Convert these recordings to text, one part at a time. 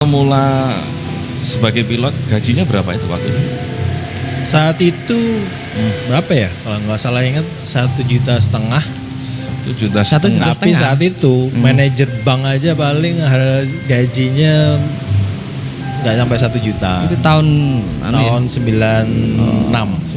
Mula sebagai pilot gajinya berapa itu waktu itu? Saat itu berapa ya? Kalau nggak salah ingat 1,5 juta. 1,5 juta. 1,5 Tapi juta. saat itu manajer bank aja paling gajinya nggak sampai 1 juta. Itu tahun Tahun 96. 96.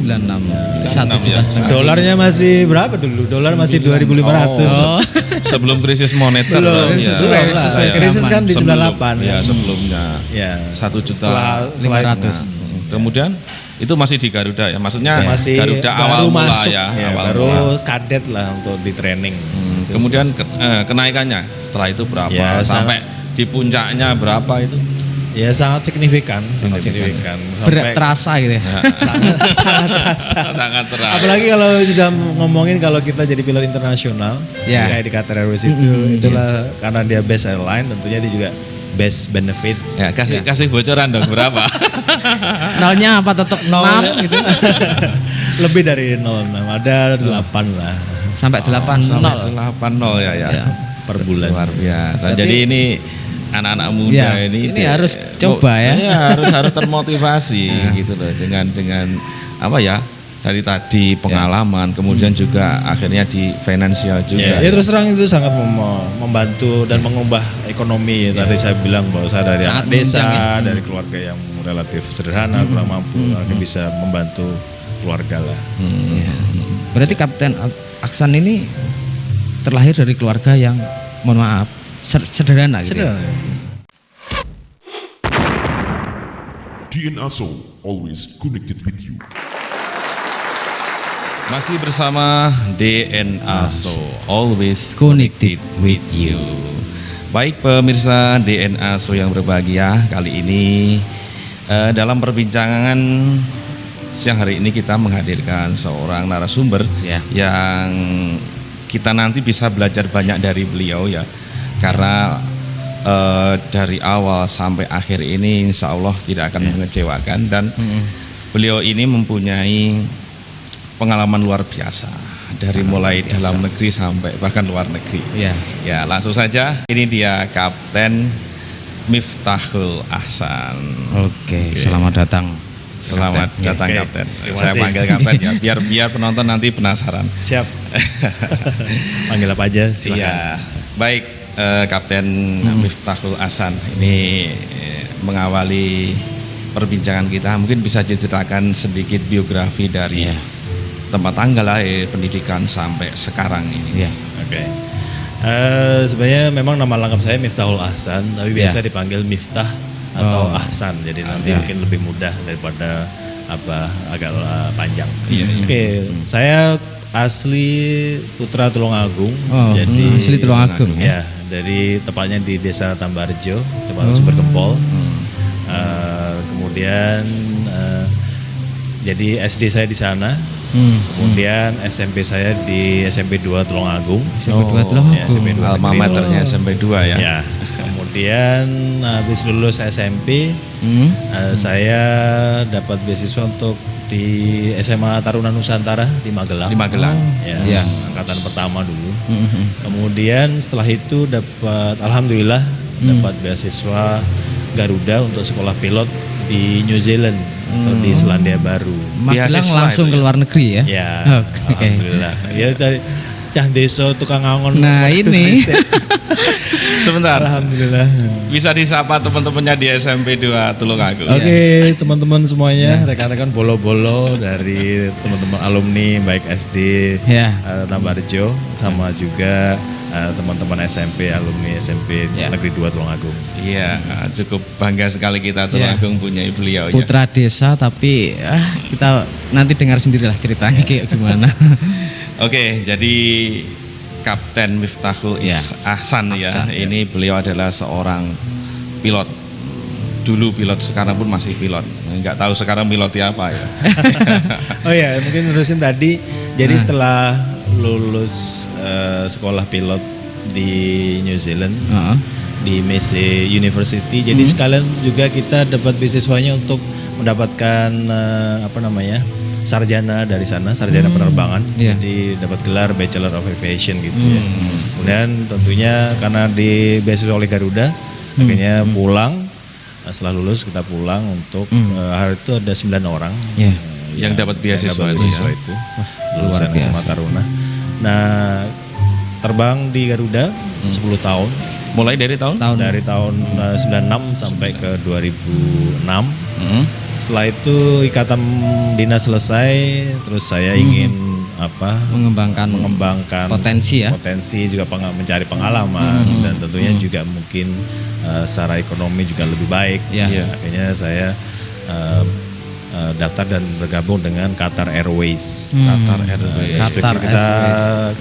Itu 1,5 ya. juta. Dolarnya masih berapa dulu? Dolar masih 2.500. Oh, Sebelum krisis moneter. Belum, ya. sesuai lah. sesuai Krisis kan di Sebelum, 98. Ya, sebelumnya Ya. 1,5 juta. Setelah 500. Kemudian itu masih di Garuda ya, maksudnya masih Garuda baru awal mula masuk ya, awal baru mula. kadet lah untuk di training. Kemudian kenaikannya setelah itu berapa? Ya, Sampai di puncaknya berapa itu? ya sangat signifikan, signifikan. berat terasa gitu ya. sangat terasa. Sangat terasa. Apalagi kalau sudah ngomongin kalau kita jadi pilot internasional, Ya. kayak di Qatar Airways itulah karena dia best airline, tentunya dia juga best benefits. Ya, kasih bocoran dong berapa? Nolnya apa tetap 6 gitu. Lebih dari 0, ada 8 lah Sampai 8 Sampai 0. 80 ya. Ya. per bulan. Luar biasa. Berarti- Jadi ini anak-anak muda Ya, ini harus coba ya. Iya, harus termotivasi gitu loh dengan apa ya? Dari tadi pengalaman, kemudian juga akhirnya di finansial juga. Ya, terus terang itu sangat membantu dan mengubah ekonomi. Tadi saya bilang bahwa saya dari Sangat anak desa, menunjang ya. dari keluarga yang relatif sederhana, kurang mampu, akhirnya bisa membantu keluarga lah. Berarti Kapten Aksan ini terlahir dari keluarga yang mohon maaf sederhana gitu. ya? DNA Soul, always connected with you. Masih bersama DNA Show, always Connected with you. Baik pemirsa DNA Show yang berbahagia, kali ini dalam perbincangan siang hari ini kita menghadirkan seorang narasumber Ya. yang kita nanti bisa belajar banyak dari beliau ya, karena dari awal sampai akhir ini insya Allah tidak akan mengecewakan, dan beliau ini mempunyai pengalaman luar biasa dari mulai dalam negeri sampai bahkan luar negeri. Iya. Ya, langsung saja ini dia Kapten Miftahul Ahsan. Oke, selamat datang. Selamat Kapten. datang Oke, Kapten. terima Saya kasih. panggil Kapten ya, biar penonton nanti penasaran. Siap. Panggil apa aja, silakan. Iya. Baik, Kapten Miftahul Ahsan ini mengawali perbincangan kita, mungkin bisa diceritakan sedikit biografi dari Iya. tempat tanggal lahir, pendidikan sampai sekarang ini. Iya. Oke. Sebenarnya memang nama lengkap saya Miftahul Ahsan, tapi biasa Ya. dipanggil Miftah atau Oh. Ahsan. Jadi nanti Ya. mungkin lebih mudah daripada agak panjang. Iya, iya. Oke, saya asli Putra Tulungagung. Oh, jadi asli Tulungagung ya, ya. dari tepatnya di Desa Tambarjo, Kecamatan Sumbergempol. Kemudian jadi SD saya di sana. Kemudian SMP saya di SMP 2 Tulungagung. SMP 2 Tulungagung. Ya, SMP 2 Alma negeri. maternya SMP 2 ya. Ya. Kemudian habis lulus SMP, Hmm. saya dapat beasiswa untuk di SMA Taruna Nusantara di Magelang. Di Magelang. Ya, Ya. angkatan pertama dulu. Hmm. Kemudian setelah itu dapat, alhamdulillah dapat beasiswa Garuda untuk sekolah pilot di New Zealand atau di Selandia Baru. Magelang Beasiswa langsung itu ke ya? luar negeri ya. Ya, Oke. alhamdulillah. Ya dari cah desa tukang angon. Nah, ini. Sebentar, Alhamdulillah. bisa disapa teman-temannya di SMP 2 Tulungagung. Oke, teman-teman semuanya, rekan-rekan bolo-bolo dari teman-teman alumni baik SD Ya. Tambarjo sama juga teman-teman SMP, alumni SMP Ya. Negeri 2 Tulungagung. Iya, cukup bangga sekali kita Tulungagung punya beliau ya. Putra desa tapi kita nanti dengar sendirilah ceritanya kayak gimana. Oke, jadi Kapten Miftahul Ya. Ahsan ya. Ahsan, ya. Ini beliau adalah seorang pilot. Dulu pilot, sekarang pun masih pilot. Nggak tahu sekarang pilotnya apa ya. Oh ya, mungkin nerusin tadi. Jadi setelah lulus sekolah pilot di New Zealand, Heeh. di Massey University. Jadi sekalian juga kita dapat beasiswanya untuk mendapatkan sarjana dari sana, sarjana penerbangan. Iya. Jadi dapat gelar Bachelor of Aviation gitu ya. Kemudian tentunya karena di beasiswa oleh Garuda, akhirnya pulang setelah lulus kita pulang untuk hari itu ada 9 orang Ya. Yang dapat beasiswa itu ya. itu lulusan biasa. SMA Taruna. Nah, terbang di Garuda 10 tahun Mulai dari tahun? dari tahun 96 sampai ke 2006. Mm. Setelah itu ikatan dinas selesai, terus saya ingin mengembangkan potensi ya. potensi juga mencari pengalaman dan tentunya juga mungkin secara ekonomi juga lebih baik. Ya. Akhirnya saya daftar dan bergabung dengan Qatar Airways. Qatar Airways. Qatar Kita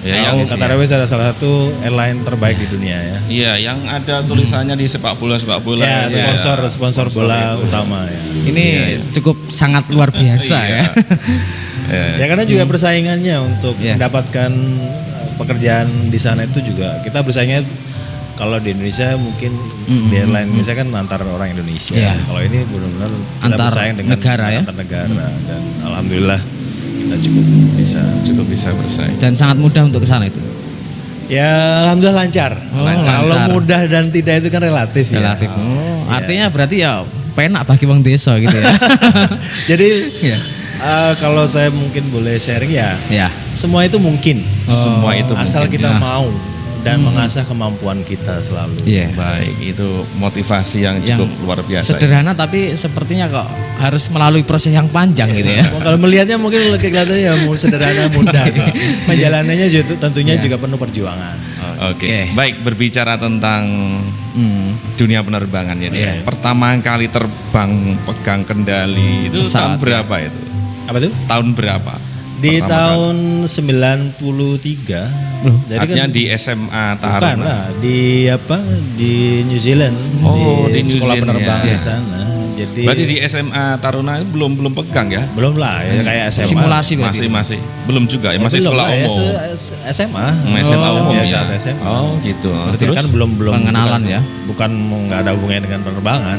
Ya, tahu yang- Qatar Airways adalah salah satu airline terbaik di dunia ya. Iya, yang ada tulisannya di sepak bola Ya, sponsor bola itu. utama ya. Ini cukup sangat luar biasa ya. Ya karena juga persaingannya untuk Iya. mendapatkan pekerjaan di sana itu juga kita bersaingnya kalau di Indonesia mungkin di airline Indonesia kan antar orang Indonesia. Iya. Kalau ini benar-benar kita Antar bersaing dengan negara ya. antar negara dan alhamdulillah kita cukup bisa bersaing. Dan sangat mudah untuk ke sana itu. ya alhamdulillah lancar. Oh, Kalau lancar. mudah dan tidak itu kan relatif, Relatif. ya. Oh, Iya. artinya berarti ya penak bagi wong desa gitu ya. Jadi Iya. kalau saya mungkin boleh sharing ya, Ya. semua itu mungkin. Semua itu Asal mungkin. kita ya. mau dan mengasah kemampuan kita selalu. Iya. Baik, itu motivasi yang cukup luar biasa. Sederhana tapi sepertinya kok harus melalui proses yang panjang gitu ya. Kalau melihatnya mungkin kelihatannya ya sederhana mudah. Menjalanannya juga tentunya juga penuh perjuangan. Oke. Oke. Baik, berbicara tentang dunia penerbangan ya. Iya. Pertama kali terbang pegang kendali itu Pesawat, tahun berapa itu? Apa tuh? Tahun berapa? Di Pertama tahun 93. Loh, Jadi Artinya kan di SMA bukan Taruna. lah di New Zealand. Oh, di New sekolah Zealand, penerbangan ya. di sana. Jadi Berarti di SMA Taruna itu belum pegang ya? belum lah ya kayak SMA. Simulasi berarti. Masih belum juga ya, masih belum sekolah lah, ya, umum. SMA. SMA Oh, umum ya, ya. saat SMA. Oh, gitu. Berarti Terus kan belum pengenalan bukan, ya? Bukan nggak ada hubungannya dengan penerbangan.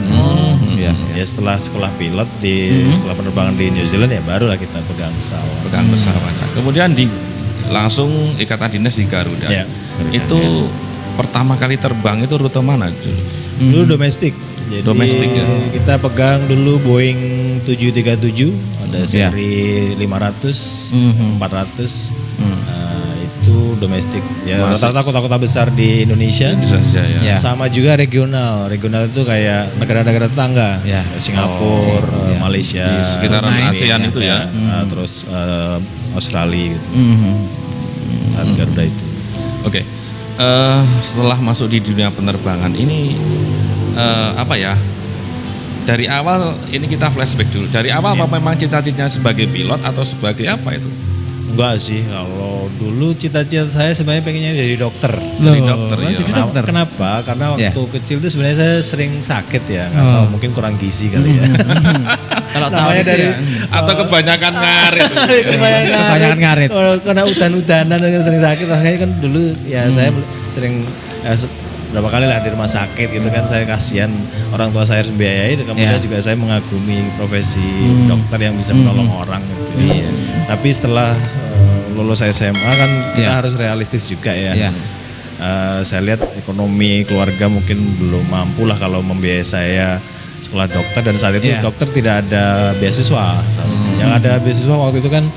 Iya. Ya setelah sekolah pilot di sekolah penerbangan di New Zealand ya barulah kita pegang pesawat. pegang pesawat. Kemudian langsung ikatan dinas di Garuda. Ya. Itu pertama kali terbang itu rute mana dulu? Dulu domestik. Jadi Domestik ya. kita pegang dulu Boeing 737 ada Ya. seri 500, Mhm. 400. Itu domestik. Ya Masih. rata-rata kota-kota besar di Indonesia. Bisa saja ya. Ya. Sama juga regional. Regional itu kayak negara-negara tetangga. Ya. Singapura, Ya. Malaysia, Di sekitaran Brunei, ASEAN ya. itu ya. Terus Australia gitu. Saat Mhm. Garuda itu. Oke. Setelah masuk di dunia penerbangan ini apa ya? Dari awal ini kita flashback dulu. Dari awal apa memang cita-citanya sebagai pilot atau sebagai apa itu? Enggak sih, kalau dulu cita-cita saya sebenarnya pengennya jadi dokter. Jadi dokter, ya. jadi dokter. Kenapa? Karena Ya. waktu kecil itu sebenarnya saya sering sakit ya, nggak tahu mungkin kurang gizi kali ya. Kalau tahu Namanya itu dari ya, Atau kebanyakan ngarit? Kebanyakan ngarit. Kalau kena udan-udanan dan sering sakit, makanya kan dulu ya saya sering berapa kali lah di rumah sakit gitu kan, saya kasihan orang tua saya harus membiayai, dan kemudian Ya. juga saya mengagumi profesi dokter yang bisa menolong orang gitu. Iya. Tapi setelah lulus SMA kan kita Ya. harus realistis juga ya. Iya. Saya lihat ekonomi keluarga mungkin belum mampu lah kalau membiayai saya sekolah dokter, dan saat itu Iya. dokter tidak ada beasiswa. Yang ada beasiswa waktu itu kan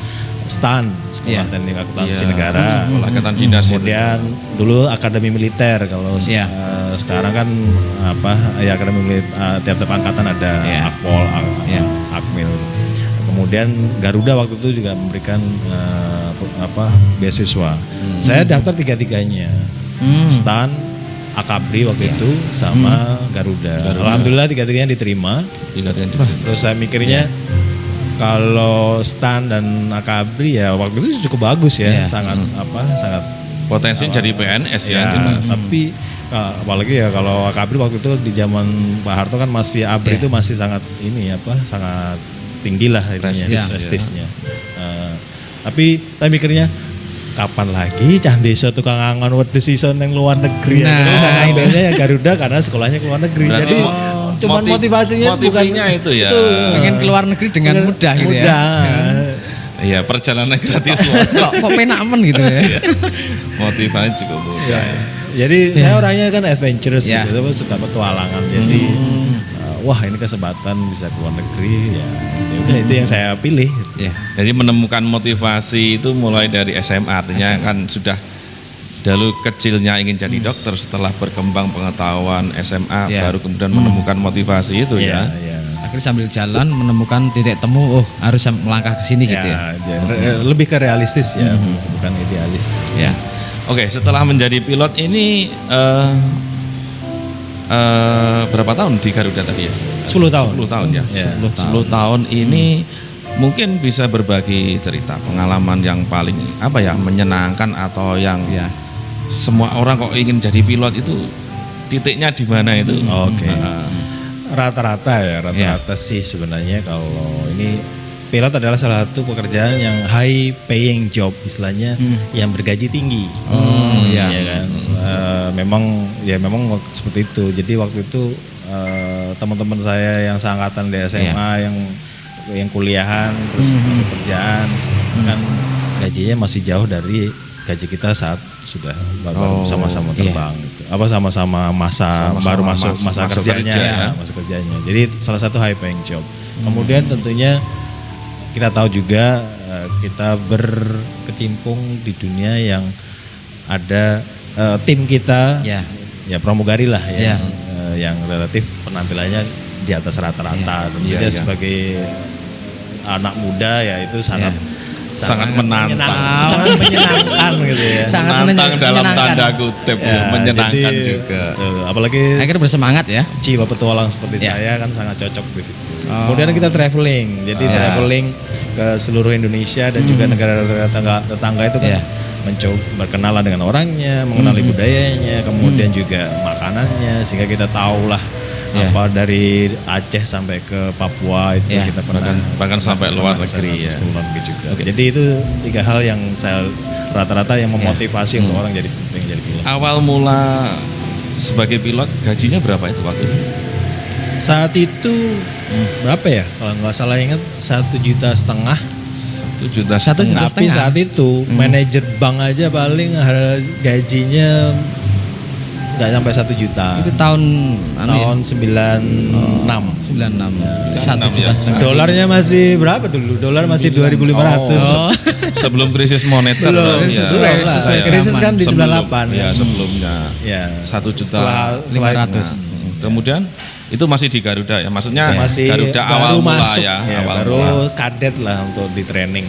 STAN, Sekolah Iya. Teknik Akuntansi Iya. Negara. Sekolah Ikatan Dinas itu. Kemudian dulu Akademi Militer, kalau Iya. sekarang kan ya Akademi Militer, tiap-tiap angkatan ada Iya. Akpol, Iya. Akmil. Kemudian Garuda waktu itu juga memberikan beasiswa. Saya daftar tiga-tiganya, STAN, Akabri waktu itu sama Garuda. Alhamdulillah tiga-tiganya diterima. Terus saya mikirnya kalau STAN dan Akabri ya waktu itu cukup bagus ya, Iya. sangat sangat Potensi jadi PNS ya. ya, jelas. tapi apalagi ya kalau Akabri waktu itu di zaman Pak Harto kan masih ABRI Iya. itu masih sangat sangat tinggi lah ininya, Prestis, prestisnya. Tapi saya mikirnya kapan lagi cah desa tukang angon wedhus iso nang luar negeri. Nah, Terus saya ini. ngambilnya ya Garuda karena sekolahnya ke luar negeri. Berarti Jadi cuman motivasinya bukan motivasinya itu ya. pengen keluar negeri dengan mudah gitu ya. Iya, perjalanan gratis. Kok penamen gitu ya. Motivasi cukup mudah. Ya. Jadi saya orangnya kan adventurous Ya. gitu, suka petualangan. Jadi wah ini kesempatan bisa ke luar negeri ya udah itu yang saya pilih. Ya. Jadi menemukan motivasi itu mulai dari SMA, artinya kan sudah dulu kecilnya ingin jadi dokter, setelah berkembang pengetahuan SMA baru kemudian menemukan motivasi itu ya. Akhirnya sambil jalan menemukan titik temu, harus melangkah ke sini gitu ya. Lebih ke realistis ya, bukan idealis. Ya. Oke, setelah menjadi pilot ini berapa tahun di Garuda tadi ya? 10 tahun. 10 tahun ya. 10 tahun ini mungkin bisa berbagi cerita pengalaman yang paling menyenangkan atau yang semua orang kok ingin jadi pilot itu titiknya di mana itu? Oke. Rata-rata sih sebenarnya kalau ini pilot adalah salah satu pekerjaan yang high paying job istilahnya, yang bergaji tinggi. Ya kan. Memang seperti itu. Jadi waktu itu teman-teman saya yang seangkatan di SMA yang kuliahan terus masuk kerjaan kan gajinya masih jauh dari gaji kita saat sudah baru sama-sama terbang gitu. Sama-sama baru masuk masa kerjanya. Jadi salah satu high paying job. Kemudian tentunya kita tahu juga kita berkecimpung di dunia yang ada tim kita ya pramugari lah ya, yang relatif penampilannya di atas rata-rata. Tentunya sebagai anak muda ya itu sangat menantang. Sangat menyenangkan gitu ya. Sangat menantang dalam tanda kutip, menyenangkan jadi, juga. Apalagi akhirnya bersemangat ya. Jiwa petualang seperti saya kan sangat cocok di situ. Kemudian kita traveling. Jadi traveling ke seluruh Indonesia dan juga negara-negara tetangga itu kan mencoba berkenalan dengan orangnya, mengenali budayanya, kemudian juga makanannya, sehingga kita tahulah apa dari Aceh sampai ke Papua itu kita pernah bahkan sampai luar negeri ya. Juga. Jadi itu 3 hal yang saya rata-rata yang memotivasi untuk orang jadi pilot. Awal mula sebagai pilot gajinya berapa itu waktu itu? Saat itu berapa ya? Kalau nggak salah ingat 1,5 juta. 1,5 juta. Tapi saat itu manajer bank aja paling gajinya nggak sampai 1 juta. Itu tahun 96. 96. Itu 1,5 juta. Dolarnya masih berapa dulu? Dolar masih 2.500. Sebelum krisis moneter. Belum, sesuai krisis kan di 98. Ya, sebelumnya. Ya. 1 juta 500. Kemudian itu masih di Garuda ya, maksudnya masih Garuda awal mula masuk, awal baru mula. kadet lah untuk di training.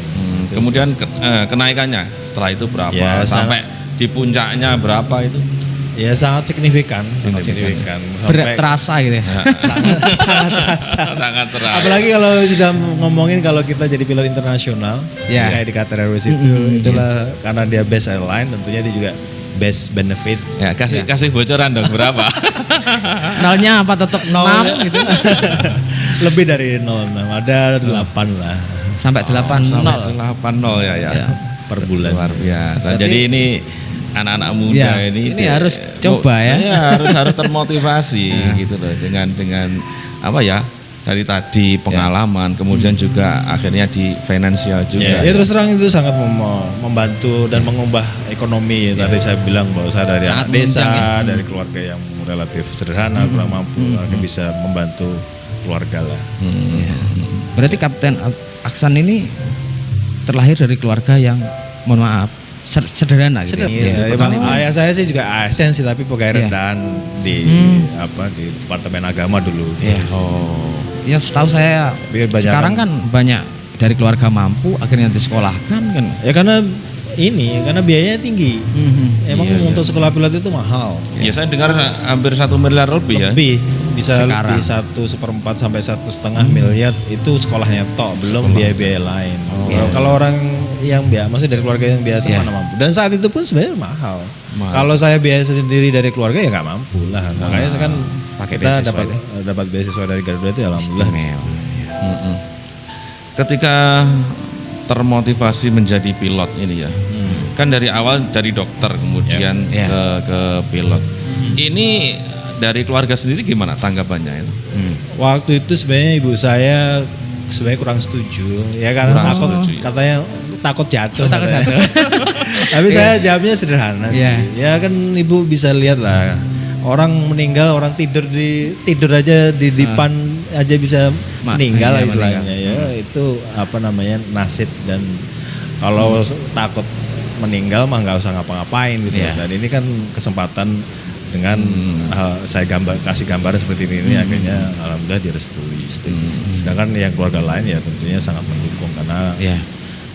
Kemudian kenaikannya setelah itu berapa? Ya, sampai di puncaknya berapa itu? Ya sangat signifikan. Berat terasa gitu ya. sangat terasa. Apalagi kalau sudah ngomongin kalau kita jadi pilot internasional, kayak di Qatar Airways itulah karena dia best airline, tentunya dia juga best benefits. Ya, kasih bocoran dong berapa? Nolnya apa tetap 6 gitu? Lebih dari 0, ada 8 lah. Sampai 80. 80 ya. Per bulan. Luar biasa. Jadi ini anak-anak muda ini harus coba ya. Harus termotivasi gitu loh dengan dari tadi pengalaman, kemudian juga akhirnya di finansial juga. Ya terus terang itu sangat membantu dan mengubah ekonomi. Tadi saya bilang bahwa saya dari anak desa, dari keluarga yang relatif sederhana, kurang mampu, bisa membantu keluarga lah. Berarti Kapten Aksan ini terlahir dari keluarga yang mohon maaf sederhana gitu. Ayah saya sih juga ASN sih, tapi pegawai rendahan di Departemen Agama dulu. Ya setahu saya sekarang kan banyak dari keluarga mampu akhirnya disekolahkan kan. Ya karena biayanya tinggi. Emang untuk sekolah pilot itu mahal. Ya saya dengar hampir 1 miliar lebih ya. Lebih bisa sekarang. Lebih 1/4 sampai 1,5 miliar itu sekolahnya tok, belum biaya-biaya lain. Kalau orang yang maksudnya dari keluarga yang biasa mana mampu. Dan saat itu pun sebenarnya mahal. Kalau saya biasa sendiri dari keluarga ya nggak mampu lah. Makanya saya kan kita dapat beasiswa dari Garuda itu alhamdulillah. Ketika termotivasi menjadi pilot ini ya, kan dari awal dari dokter kemudian ke pilot. Ini dari keluarga sendiri gimana tanggapannya itu? Waktu itu sebenarnya ibu saya sebenarnya kurang setuju ya karena katanya takut jatuh. Tapi saya jawabnya sederhana sih. Ya kan ibu bisa lihat lah orang meninggal, orang tidur aja di depan aja bisa meninggal iya, istilahnya meninggal. ya. Itu apa namanya nasib, dan kalau takut meninggal mah nggak usah ngapa-ngapain gitu. Iya. Dan ini kan kesempatan dengan saya kasih gambar seperti ini akhirnya alhamdulillah direstui. Sedangkan yang keluarga lain ya tentunya sangat mendukung karena Iya.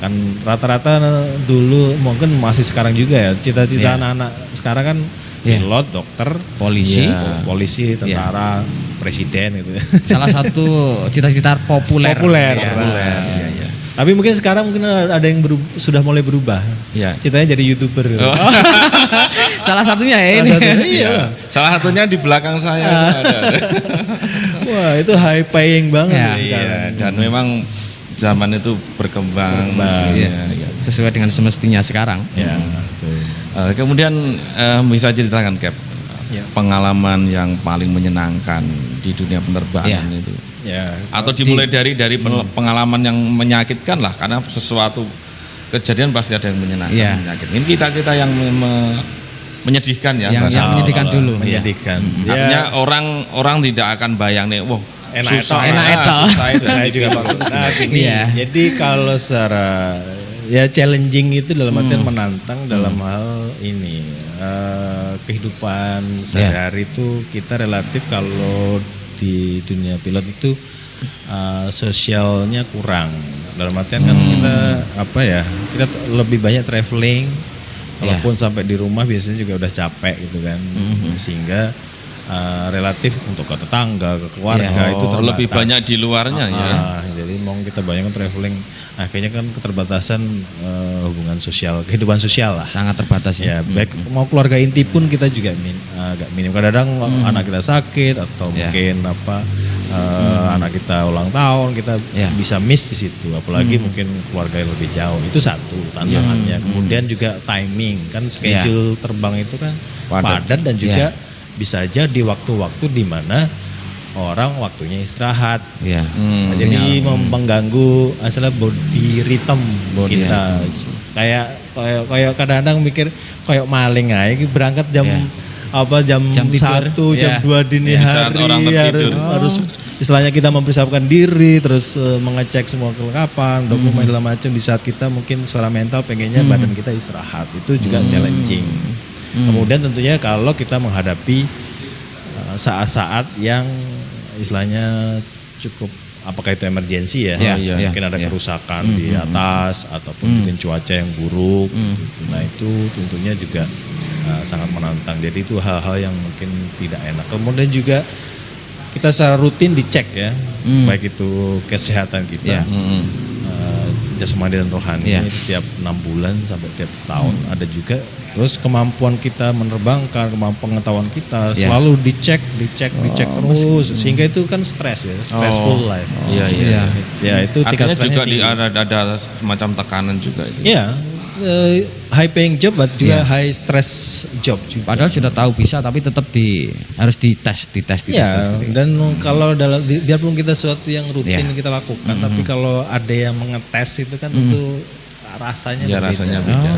kan rata-rata dulu mungkin masih sekarang juga ya cita-cita Iya. anak-anak sekarang kan Iya. pilot, dokter, Polisi. Iya. polisi, tentara, presiden gitu ya. Salah satu cita-cita populer. Populer. Iya. Populer, iya, iya. Tapi mungkin sekarang mungkin ada yang sudah mulai berubah. Iya. Citanya jadi YouTuber. Gitu. Salah satunya ya Salah ini. satunya, iya. Salah satunya di belakang saya ada. Wah, itu high paying banget. Iya. sekarang. Iya, dan memang zaman itu berkembang. Iya. Iya. Sesuai dengan semestinya sekarang. Ya, betul. Kemudian bisa ceritakan Cap, Ya. pengalaman yang paling menyenangkan di dunia penerbangan Iya. itu. Ya. Atau dimulai dari pengalaman yang menyakitkan lah, karena sesuatu kejadian pasti ada yang menyenangkan, Iya. menyakitkan. Ini kita yang menyedihkan ya. Yang bahasa- menyedihkan Kalau dulu. Menyedihkan. Artinya orang tidak akan bayang nih, wah Enak susah, itu. Enak itu. susah itu. Saya juga bangun. Nah, gini. Iya. Jadi kalau secara ya challenging itu dalam artian menantang dalam hal ini kehidupan sehari-hari itu kita relatif kalau di dunia pilot itu sosialnya kurang. Dalam artian kan kita apa ya? Kita lebih banyak traveling. Walaupun sampai di rumah biasanya juga udah capek gitu kan. Sehingga relatif untuk ke tetangga, ke keluarga itu terbatas. Lebih banyak di luarnya ya. Jadi mau kita bayangkan traveling, akhirnya kan keterbatasan hubungan sosial, kehidupan sosial lah. Sangat terbatas Ya, ya. baik mau keluarga inti pun kita juga agak minim. Kadang-kadang anak kita sakit atau Ya. mungkin anak kita ulang tahun, kita Ya. bisa miss di situ. Apalagi mungkin keluarga yang lebih jauh. Itu satu tantangannya. Kemudian juga timing, kan schedule terbang itu kan padat dan juga bisa aja di waktu-waktu di mana orang waktunya istirahat. Iya. Nah, jadi mengganggu asalnya body rhythm kita. Kayak kadang-kadang mikir kayak maling aja berangkat jam jam Jam tidur. 1, jam 2 dini Di saat hari orang tertidur. harus istilahnya kita mempersiapkan diri terus mengecek semua kelengkapan, dokumen segala macam di saat kita mungkin secara mental pengennya badan kita istirahat. Itu juga challenging. Kemudian tentunya kalau kita menghadapi saat-saat yang istilahnya cukup apakah itu emergensi ya, Iya, mungkin ada iya. kerusakan di atas ataupun mungkin cuaca yang buruk, gitu. Nah itu tentunya juga sangat menantang. Jadi itu hal-hal yang mungkin tidak enak. Kemudian juga kita secara rutin dicek ya, baik itu kesehatan kita, Iya. jasmani dan rohani, Iya. tiap 6 bulan sampai tiap tahun ada juga. Terus kemampuan kita menerbangkan, kemampuan pengetahuan kita Iya. selalu dicek terus, sehingga itu kan stres ya, stressful life. Iya. Ya itu tingkat Artinya stresnya juga tinggi. ada semacam tekanan juga itu. Iya, high paying job, but juga high stress job juga. Padahal sudah tahu bisa tapi tetap harus dites Ya, terus gitu. dan kalau biarpun kita sesuatu yang rutin Iya. kita lakukan, tapi kalau ada yang mengetes itu kan tentu rasanya Ya, berbeda. rasanya beda.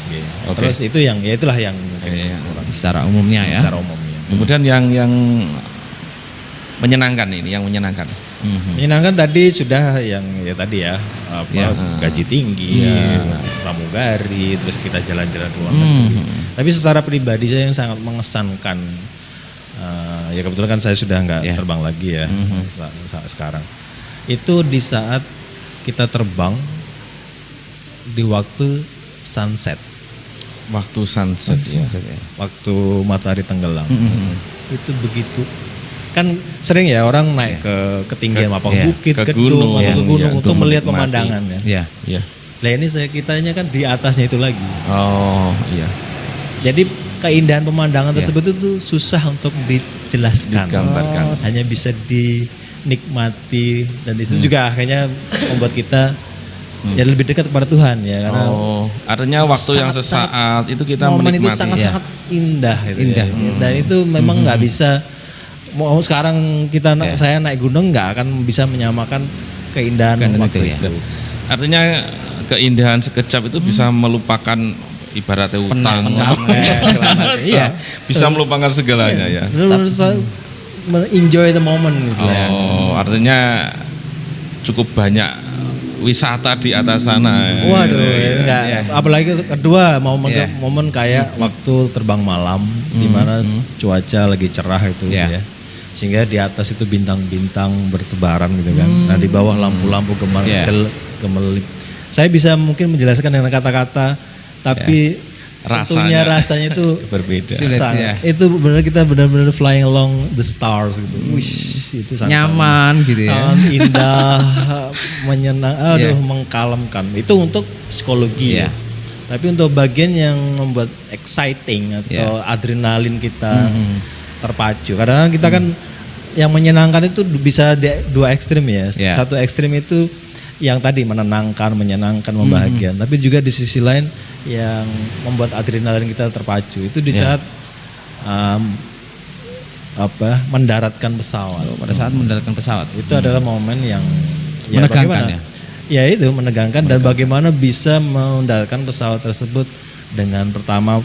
Gitu. Oke. Terus itu yang ya itulah yang mungkin Iya. kurang Secara umumnya ya. secara umumnya. Kemudian yang menyenangkan ini, yang menyenangkan. Menyenangkan tadi sudah yang ya tadi ya Ya. gaji tinggi, pramugari, terus kita jalan-jalan ke luar negeri. Tapi secara pribadi saya yang sangat mengesankan, ya kebetulan kan saya sudah nggak Ya. terbang lagi ya sekarang. Itu di saat kita terbang di waktu sunset, Waktu sunset ya. waktu matahari tenggelam. Itu begitu. Kan sering ya orang naik ke ketinggian apa Iya. bukit, Ke gedung gunung, atau ke iya, gunung iya, untuk untuk melihat menikmati. pemandangan ya. Iya. Iya. Lah ini kitanya kan di atasnya itu lagi. Oh, iya. Jadi keindahan pemandangan tersebut itu susah untuk dijelaskan. Digambarkan. Hanya bisa dinikmati dan itu juga akhirnya membuat kita ya lebih dekat kepada Tuhan ya karena Oh, artinya waktu yang sangat- sesaat itu kita momen itu menikmati. sangat-sangat indah gitu Indah. ya. Dan itu memang nggak bisa mau sekarang saya naik gunung nggak akan bisa menyamakan keindahan Keindahan waktu itu, ya. itu. Artinya keindahan sekejap itu bisa melupakan ibaratnya utang. Iya. Bisa melupakan segalanya ya. Benar-benar enjoy the moment misalnya. Oh, artinya cukup banyak wisata di atas sana. Waduh, enggak. Iya. Apalagi kedua Iya. momen kayak waktu terbang malam di mana cuaca lagi cerah itu Iya. ya. Sehingga di atas itu bintang-bintang bertebaran gitu kan. Nah, di bawah lampu-lampu Iya. gemerlip. Saya bisa mungkin menjelaskan dengan kata-kata tapi tentunya rasanya itu berbeda. Sulit, sangat, ya. itu benar benar flying along the stars gitu. Wish, itu sangat Nyaman gitu ya. indah, menyenang, Iya. mengkalemkan. Itu untuk psikologi Iya. ya. Tapi untuk bagian yang membuat exciting atau adrenalin kita terpacu. Kadang-kadang kita kan yang menyenangkan itu bisa dua ekstrim ya. Iya. Satu ekstrim itu yang tadi menenangkan, menyenangkan, membahagiakan. Tapi juga di sisi lain yang membuat adrenalin kita terpacu. Itu di saat mendaratkan pesawat. Pada saat mendaratkan pesawat. Itu adalah momen yang Menegangkan bagaimana? ya? Ya itu menegangkan dan bagaimana bisa mendaratkan pesawat tersebut dengan pertama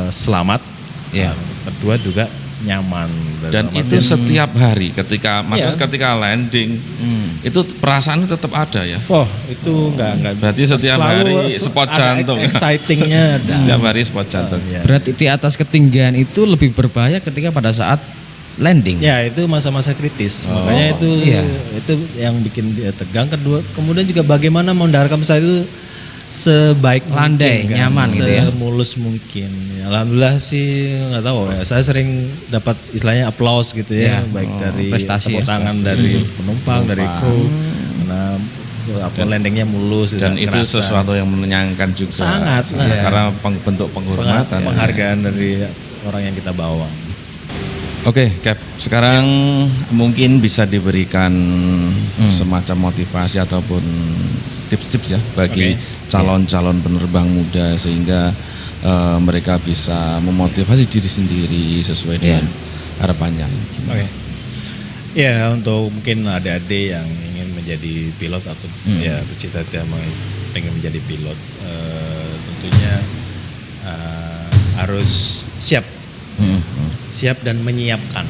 selamat, Ya. kedua juga nyaman. Dan Dalam itu artian- setiap hari ketika maksudnya Iya. ketika landing itu perasaannya tetap ada ya. Oh itu enggak Berarti setiap hari spot ada jantung. excitingnya ada. Setiap hari spot jantung. Ya. Berarti di atas ketinggian itu lebih berbahaya ketika pada saat landing. Ya itu masa-masa kritis, makanya itu Iya. itu yang bikin dia tegang. Kedua, kemudian juga bagaimana mendaratkan pesawat itu sebaik Landai, mungkin, nyaman gitu ya. semulus mungkin. Ya, alhamdulillah sih nggak tahu ya. Saya sering dapat istilahnya applause gitu ya, Ya, baik dari prestasi tepuk ya, tangan prestasi. dari penumpang, dari kru, karena landingnya mulus Dan tidak itu kerasa. sesuatu yang menyenangkan juga. Sangat, nah. Karena bentuk penghormatan. Penghargaan dari orang yang kita bawa. Oke, Cap. Sekarang mungkin bisa diberikan semacam motivasi ataupun tips-tips ya bagi calon-calon penerbang muda sehingga mereka bisa memotivasi diri sendiri sesuai dengan harapannya. Oke. Ya untuk mungkin adik-adik yang ingin menjadi pilot atau ya bercita-cita pengen menjadi pilot, tentunya harus siap dan menyiapkan.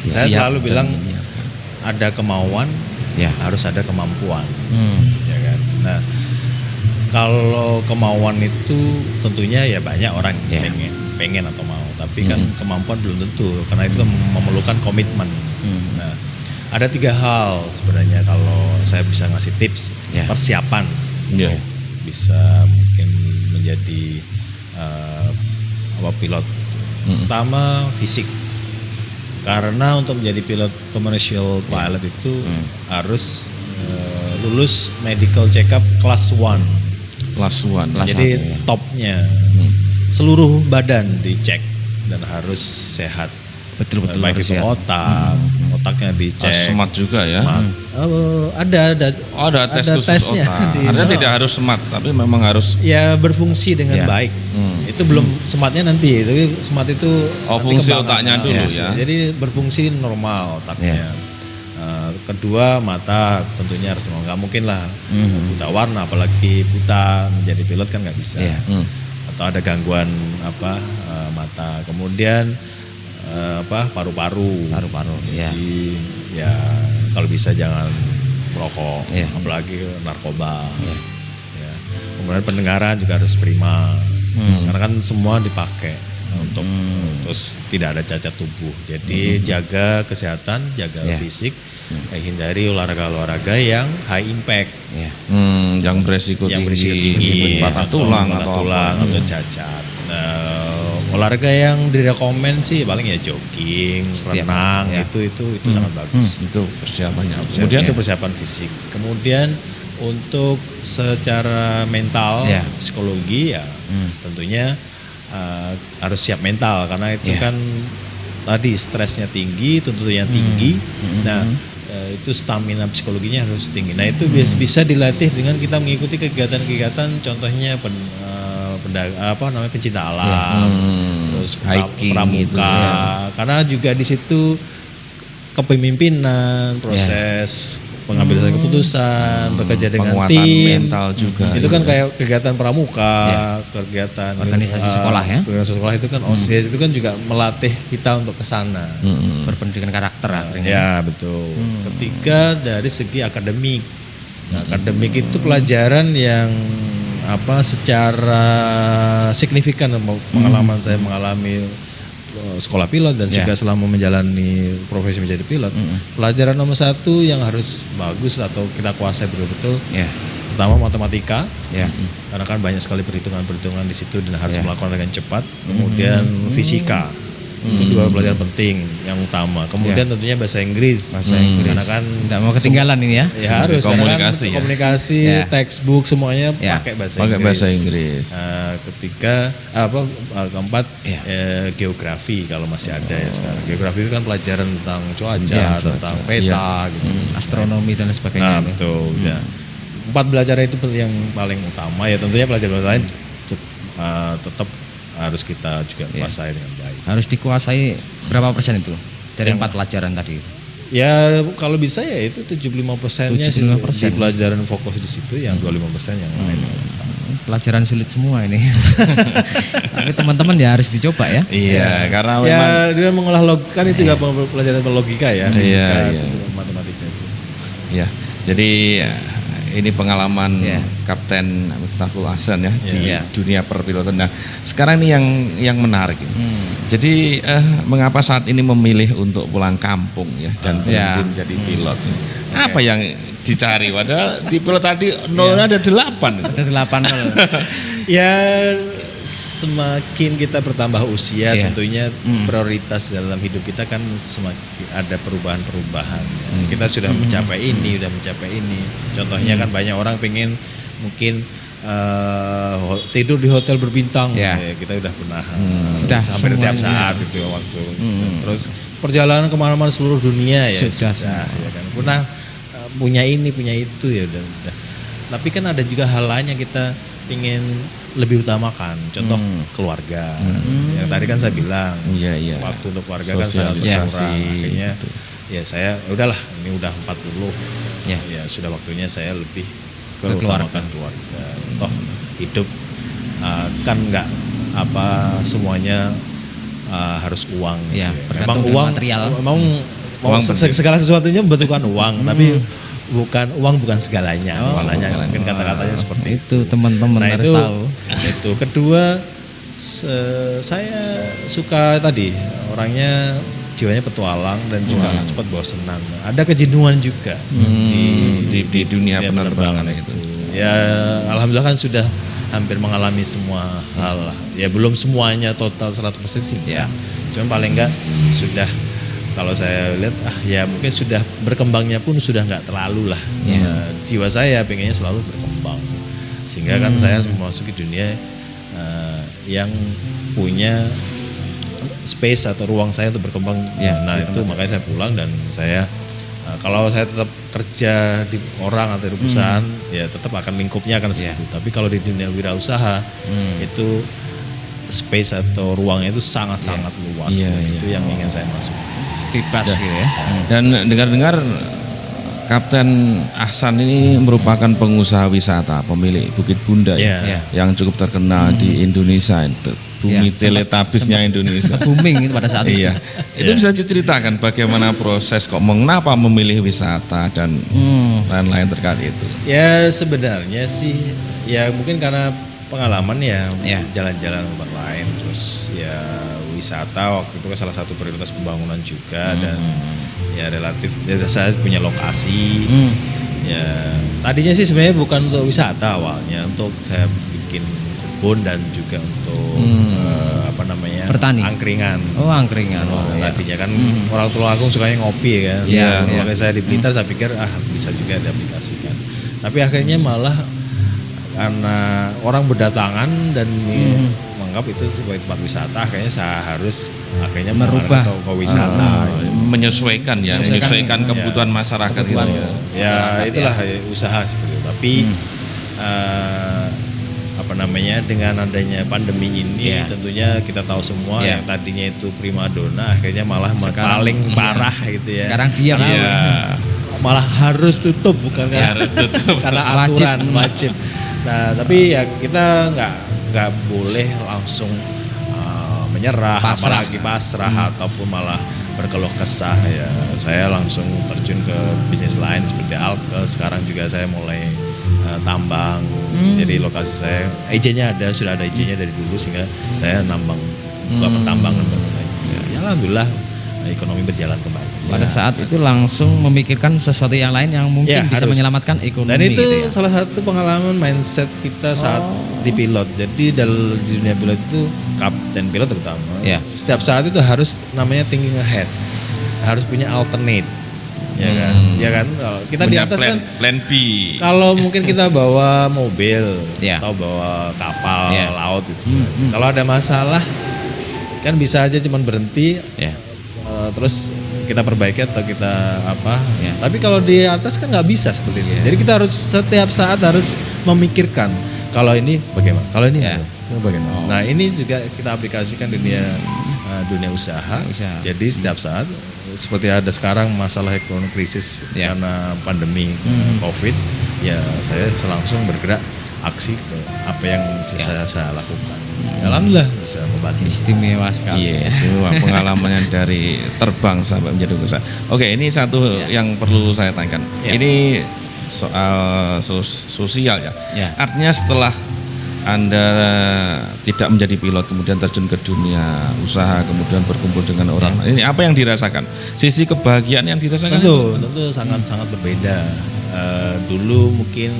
Saya Siap selalu dan bilang menyiapkan. ada kemauan, Ya. harus ada kemampuan, ya kan. Nah kalau kemauan itu tentunya ya banyak orang Ya. pengen atau mau, tapi kan kemampuan belum tentu karena itu kan memerlukan komitmen. Nah ada 3 hal sebenarnya kalau saya bisa ngasih tips Ya. persiapan Iya. bisa mungkin menjadi pilot. Pertama fisik, karena untuk menjadi pilot commercial pilot itu harus lulus medical check up kelas 1. Kelas 1. Jadi 1, ya. topnya seluruh badan dicek dan harus sehat. Betul-betul Baik harus itu siap. otaknya dicek. Smart juga ya. Ada Oh, ada tes khusus tesnya otak. di Artinya sana. tidak harus smart, tapi memang harus Ya berfungsi dengan Ya. baik. Itu belum smartnya nanti, tapi smart itu nanti fungsi kembangan. otaknya dulu ya. Jadi berfungsi normal otaknya. Kedua mata tentunya harus normal. Nggak mungkin lah buta warna, apalagi buta menjadi pilot kan nggak bisa. Iya. Atau ada gangguan mata. Kemudian paru-paru. Paru-paru, ya. Jadi ya kalau bisa jangan merokok, Iya. apalagi narkoba. Ya. Kemudian pendengaran juga harus prima, karena kan semua dipakai untuk terus tidak ada cacat tubuh. Jadi jaga kesehatan, jaga Iya. fisik, hindari olahraga-olahraga yang high impact, Ya. yang beresiko yang berisiko tinggi, tinggi, patah tulang patah atau tulang apa. atau cacat. Olahraga yang direkomend sih paling ya jogging, Setiap renang, hari, ya. itu sangat bagus. Itu persiapannya. Kemudian itu persiapan fisik. Kemudian untuk secara mental, Ya. psikologi ya tentunya harus siap mental karena itu Ya. kan tadi stresnya tinggi, tuntutannya tinggi. Nah itu stamina psikologinya harus tinggi. Nah itu bisa dilatih dengan kita mengikuti kegiatan-kegiatan, contohnya pencinta alam, terus Hiking pramuka. gitu ya. Karena juga di situ kepemimpinan, proses pengambilan keputusan, bekerja dengan penguatan tim, mental juga. itu kan kayak kegiatan pramuka, kegiatan Organisasi sekolah ya. Organisasi sekolah itu kan OSIS itu kan juga melatih kita untuk ke sana. Berpendidikan karakter akhirnya. Ya betul. Ketiga dari segi akademik. Nah, akademik itu pelajaran yang secara signifikan pengalaman saya mengalami sekolah pilot dan juga selama menjalani profesi menjadi pilot. Pelajaran nomor 1 yang harus bagus atau kita kuasai betul-betul. Pertama matematika. Karena kan banyak sekali perhitungan-perhitungan di situ dan harus melakukan dengan cepat. Kemudian fisika. Itu 2 pelajaran penting yang utama. Kemudian tentunya bahasa Inggris. Karena kan Tidak mau ketinggalan ini ya. Ya harus komunikasi, kan komunikasi, textbook semuanya pakai bahasa Inggris. Bahasa Inggris. Ketiga keempat geografi kalau masih ada ya sekarang. Geografi itu kan pelajaran tentang cuaca, tentang peta gitu. Astronomi dan sebagainya. Nah, betul. Ya. 4 pelajaran itu yang paling utama ya, tentunya pelajaran lain tetap harus kita juga kuasai dengan baik. Harus dikuasai berapa persen itu dari 4 pelajaran tadi? Ya kalau bisa ya itu 75%-nya 75%. di pelajaran fokus di situ, yang 25% yang lain. Pelajaran sulit semua ini. Tapi teman-teman ya harus dicoba ya. Iya, karena Ya memang dia mengolah logika kan itu juga pelajaran logika ya, fisika, matematika itu. ya. Jadi ini pengalaman Kapten Miftahul Ahsan ya di dunia perpilotan. Nah, sekarang ini yang menarik. Jadi mengapa saat ini memilih untuk pulang kampung ya dan berhenti menjadi pilot? Apa yang dicari? Padahal di pilot tadi nolnya ada 8. Ada 8 Ya semakin kita bertambah usia tentunya prioritas dalam hidup kita kan semakin ada perubahan-perubahan. Kita sudah mencapai ini, Contohnya kan banyak orang pengen mungkin tidur di hotel berbintang, kita udah pernah sudah hampir tiap saat itu waktu. Terus perjalanan kemana-mana seluruh dunia ya sudah ya kan. Pernah punya ini, punya itu ya udah. Tapi kan ada juga hal lain yang kita ingin lebih utamakan, contoh keluarga. Yang tadi kan saya bilang, waktu untuk keluarga kan sangat berkurang. Akhirnya ya saya udahlah, ini udah 40, ya sudah waktunya saya lebih keutamakan keluarga. Toh hidup kan nggak semuanya harus uang. Memang uang material. Memang segala sesuatunya membutuhkan uang, tapi bukan segalanya. Misalnya mungkin kata-katanya seperti itu. Teman-teman harus tahu. Itu kedua, saya suka tadi orangnya jiwanya petualang dan juga cepat bosenan. Ada kejenuhan juga di dunia penerbangan itu. Ya alhamdulillah kan sudah hampir mengalami semua hal lah. Ya belum semuanya total 100% sih. Cuman paling enggak sudah, kalau saya lihat ya mungkin sudah berkembangnya pun sudah nggak terlalu lah. Jiwa saya pengennya selalu berkembang, sehingga kan saya memasuki dunia yang punya space atau ruang saya untuk berkembang. Nah itu makanya saya pulang dan saya kalau saya tetap kerja di orang atau di perusahaan ya tetap akan lingkupnya akan seperti itu. Tapi kalau di dunia wirausaha itu space atau ruangnya itu sangat-sangat luas. Itu yang ingin saya masuk. Bebas gitu ya. Dan dengar-dengar Kapten Ahsan ini merupakan pengusaha wisata, pemilik Bukit Bunda yang cukup terkenal di Indonesia, bumi teletabisnya Indonesia. Booming itu pada saat itu. Itu bisa diceritakan bagaimana proses mengapa memilih wisata dan lain-lain terkait itu. Ya sebenarnya sih ya mungkin karena pengalaman ya jalan-jalan tempat lain, terus ya wisata waktu itu kan salah satu prioritas pembangunan juga dan ya relatif saya punya lokasi. Ya tadinya sih sebenarnya bukan untuk wisata awalnya, untuk saya bikin kebun dan juga untuk bertani, angkringan. Angkringan. Tadinya kan orang tua aku sukanya ngopi kan. Kalau saya di Blitar saya pikir bisa juga diaplikasikan. Tapi akhirnya malah karena orang berdatangan dan menganggap itu sebagai tempat wisata, akhirnya saya harus merubah ke wisata, menyesuaikan kebutuhan masyarakat itu. Ya itulah usaha seperti itu. Tapi dengan adanya pandemi ini tentunya kita tahu semua yang tadinya itu primadona akhirnya malah paling parah gitu ya. Sekarang diam. malah harus tutup bukan Ya, harus tutup. karena Wajib. aturan wajib. Nah tapi ya kita nggak boleh langsung menyerah, Pasrah. apalagi pasrah ataupun malah berkeluh kesah ya. Saya langsung terjun ke bisnis lain seperti alkes. Sekarang juga saya mulai tambang. Jadi lokasi saya izinnya sudah ada izinnya dari dulu sehingga saya nambang buka pertambangan lagi. Ya, alhamdulillah ekonomi berjalan kembali. Pada saat itu langsung memikirkan sesuatu yang lain yang mungkin Ya, bisa harus. menyelamatkan ekonomi. Dan itu gitu ya. salah satu pengalaman mindset kita saat di pilot. Jadi di dunia pilot itu kapten pilot terutama. Ya. Setiap saat itu harus namanya thinking ahead. Harus punya alternate. Ya kan? Ya kan? Kalau kita di Punya atas kan plan B. kalau mungkin kita bawa mobil Ya. atau bawa kapal Ya. laut itu. Kalau ada masalah kan bisa aja cuman berhenti Ya. terus kita perbaiki atau kita apa. Ya. Tapi kalau di atas kan nggak bisa seperti itu. Jadi kita harus setiap saat harus memikirkan kalau ini bagaimana, kalau ini Ya. bagaimana. Nah ini juga kita aplikasikan di dunia usaha. Usaha. Jadi setiap saat seperti ada sekarang masalah ekonomi krisis Ya. karena pandemi COVID, ya saya langsung bergerak aksi ke apa yang bisa saya lakukan. Alhamdulillah bisa membantu. Istimewa sekali. Iya, istimewa pengalamannya dari terbang sampai menjadi usaha. Oke, ini satu yang perlu saya tanyakan. Ya. Ini soal sosial ya. Ya. Artinya setelah Anda tidak menjadi pilot kemudian terjun ke dunia usaha kemudian berkumpul dengan orang. Ini apa yang dirasakan? Sisi kebahagiaan yang dirasakan? Tentu sangat berbeda. Dulu mungkin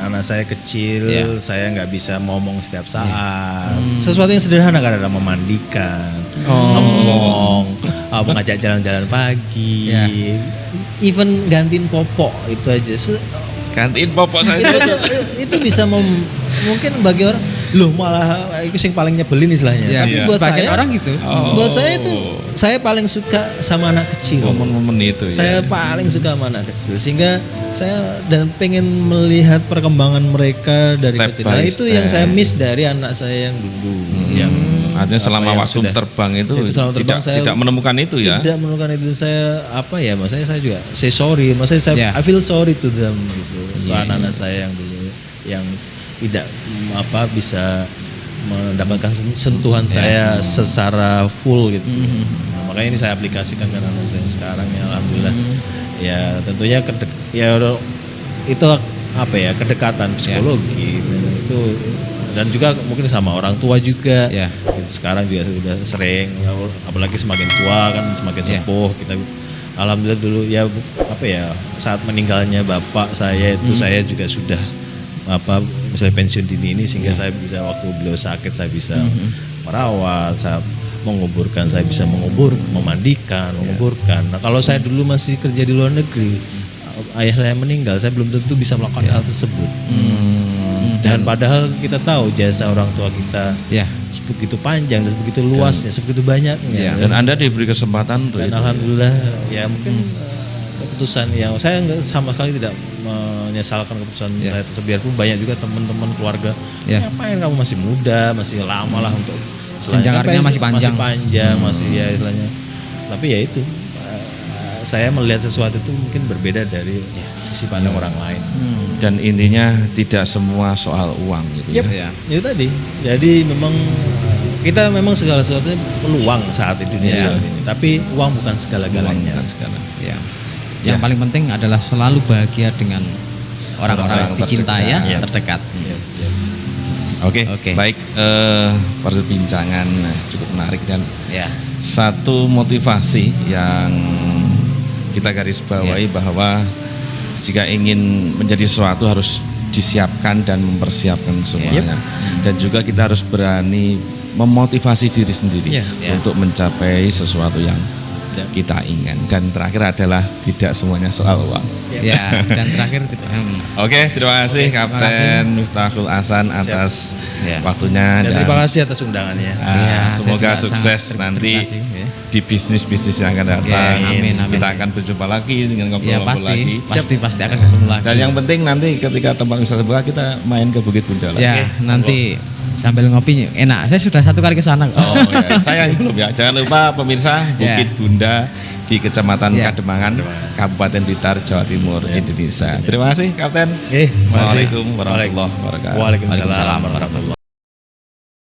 anak saya kecil, Ya. saya nggak bisa ngomong setiap saat. Sesuatu yang sederhana kan ada memandikan, ngomong, mengajak jalan-jalan pagi, Ya. even gantiin popok itu aja. Gantiin popok saya. itu bisa mungkin bagi orang, loh malah itu yang paling nyebelin istilahnya. Ya, Tapi iya. buat sebagian saya, orang gitu. buat saya itu saya paling suka sama anak kecil. Momen-momen itu Saya ya. paling suka sama anak kecil sehingga saya dan pengen melihat perkembangan mereka dari Step kecil. by Nah itu yang step. saya miss dari anak saya yang dulu. Yang Artinya apa selama yang waktu sudah- terbang itu selama terbang saya tidak menemukan itu ya. Tidak menemukan itu. Saya apa ya? Maksudnya saya juga say sorry. Maksudnya saya Ya. I feel sorry to them gitu. Iya, Anak-anak saya yang dulu yang tidak bisa mendapatkan sentuhan saya secara full gitu. Nah, makanya ini saya aplikasikan ke anak saya yang sekarang ya alhamdulillah. Ya tentunya itu apa ya kedekatan psikologi itu dan juga mungkin sama orang tua juga. Ya. Sekarang juga sudah sering apalagi semakin tua kan semakin Ya. sepuh kita alhamdulillah dulu ya apa ya saat meninggalnya bapak saya itu saya juga sudah misalnya pensiun dini ini sehingga saya bisa waktu beliau sakit saya bisa merawat, saya menguburkan, saya bisa memandikan, menguburkan. Nah kalau saya dulu masih kerja di luar negeri, ayah saya meninggal, saya belum tentu bisa melakukan hal tersebut. Dan padahal kita tahu jasa orang tua kita Ya. begitu panjang dan begitu luasnya, sebegitu banyaknya. Dan Anda diberi kesempatan untuk Dan itu. alhamdulillah ya mungkin keputusan yang saya sama sekali tidak menyesalkan keputusan Ya. saya tersebut biarpun banyak juga teman-teman keluarga Ya. ngapain kamu masih muda masih lama lah untuk Jenjang karirnya masih panjang. masih ya istilahnya tapi ya itu saya melihat sesuatu itu mungkin berbeda dari sisi pandang orang lain. Dan intinya tidak semua soal uang gitu Yep, ya. itu tadi. Jadi memang kita memang segala sesuatunya peluang saat di dunia Ya. saat ini. Tapi uang bukan segala-galanya. Bukan segala. Ya. Yang paling penting adalah selalu bahagia dengan orang-orang Orang-orang dicintai ya, terdekat. terdekat. Ya, ya. Oke, Oke. baik. Perbincangan cukup menarik dan Ya. satu motivasi yang kita garis bawahi bahwa jika ingin menjadi sesuatu harus disiapkan dan mempersiapkan semuanya. Dan juga kita harus berani memotivasi diri sendiri Ya. untuk mencapai sesuatu yang Ya. kita ingin. Dan terakhir adalah tidak semuanya soal uang. Ya, dan terakhir Oke, terima kasih terima Kapten Miftahul Hasan atas Ya. waktunya Dan terima kasih atas undangannya. Ya, saya semoga juga sangat sukses terima nanti kasih, ya. di bisnis-bisnis yang akan datang. amin, amin. Kita akan berjumpa lagi dengan Ya ngobrol-ngobrol lagi. pasti akan ketemu lagi. Dan yang penting nanti ketika tempat wisata buka kita main ke Bukit Bunda lagi. ya nanti sambil ngopi enak. Saya sudah satu kali ke sana. Oh ya, saya yang belum ya. Jangan lupa pemirsa Ya. Bukit Bunda di Kecamatan Ya. Kademangan, Kabupaten Blitar, Jawa Timur, Indonesia. Terima kasih Kapten. Masih. Assalamualaikum warahmatullahi wabarakatuh. Waalaikumsalam warahmatullahi